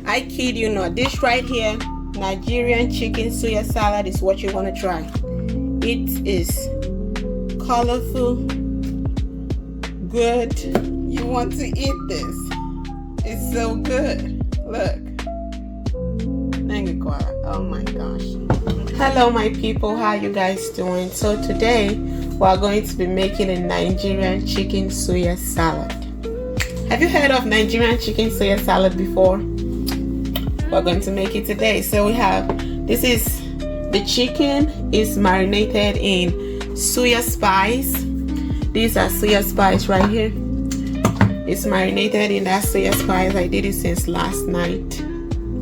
I kid you not, this right here, Nigerian chicken suya salad, is what you want to try. It is colorful, good. You want to eat this. It's so good. Look. Oh my gosh. Hello my people, how you guys doing? So today we're going to be making a Nigerian chicken suya salad. Have you heard of Nigerian chicken suya salad before? We're going to make it today. So we have, this is, the chicken is marinated in suya spice. These are suya spice right here. It's marinated in that suya spice. I did it since last night.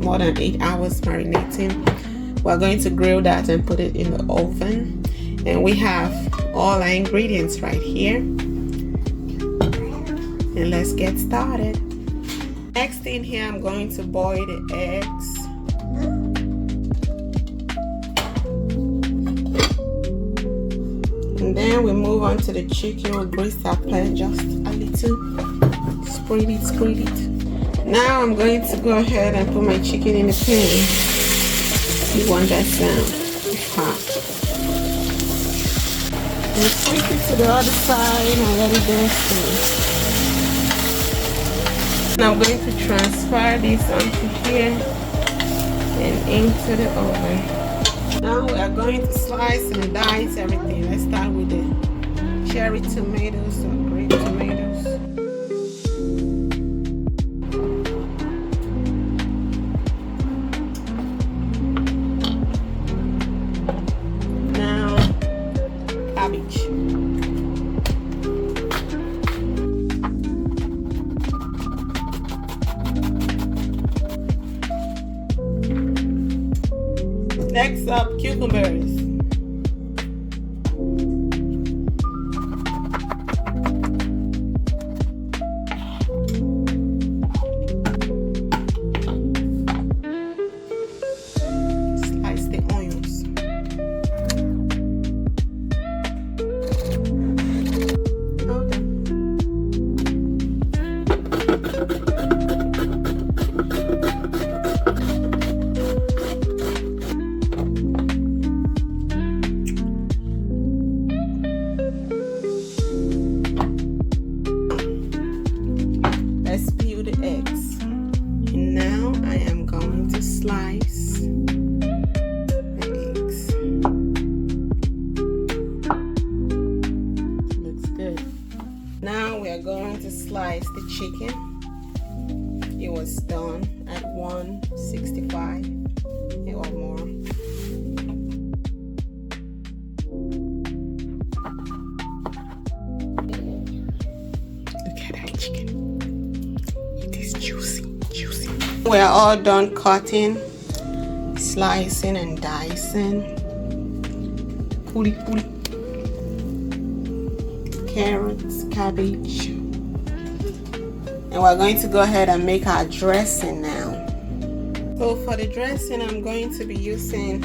More than 8 hours marinating. We're going to grill that and put it in the oven. And we have all our ingredients right here. And let's get started. Next thing here, I'm going to boil the eggs. And then we move on to the chicken. We'll grease our pan just a little. Spread it. Now I'm going to go ahead and put my chicken in the pan. You want that sound? It's hot. And flip it to the other side and let it dance. Now I'm going to transfer this onto here and into the oven. Now we are going to slice and dice everything. Let's start with the cherry tomatoes or grape tomatoes. Now, cabbage. Next up, cucumbers. Slice the onions. Let's peel the eggs. And now I am going to slice the eggs. Looks good. Now we are going to slice the chicken. It was done at 165 or more. Look at that chicken. It is juicy. We're all done cutting, slicing and dicing. Kuli. Carrots, cabbage. And we're going to go ahead and make our dressing now. So for the dressing, I'm going to be using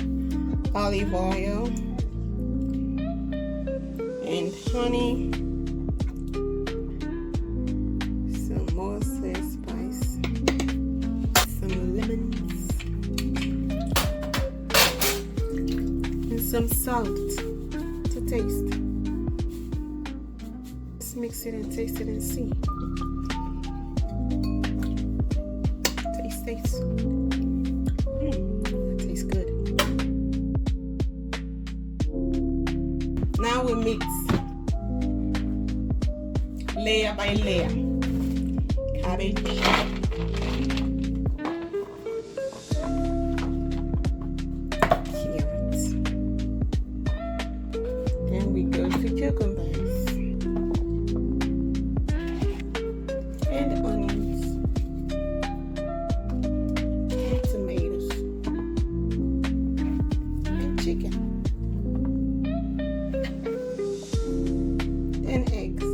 olive oil and honey. Some more soy spice, some lemons, and some salt to taste. Let's mix it and taste it and see. Taste. That tastes good. Now we mix layer by layer. Cabbage, carrots. Then we go to cucumbers and onions and tomatoes and chicken and eggs.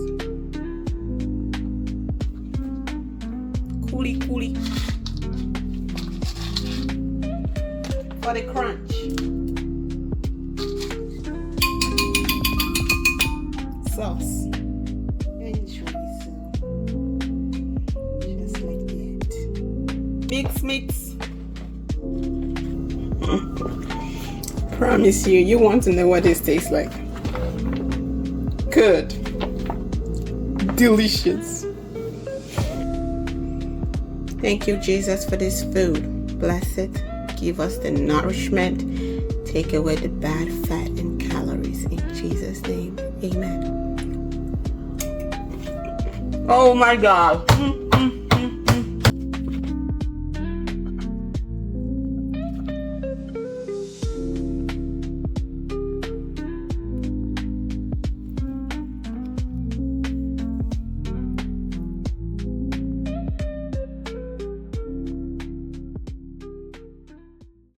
Kuli for the crunch. Sauce and chorizo, just like that. mix. Promise you want to know what this tastes like. Good. Delicious. Thank you, Jesus, for this food. Bless it. Give us the nourishment. Take away the bad fat and calories. In Jesus' name, amen. Oh my God.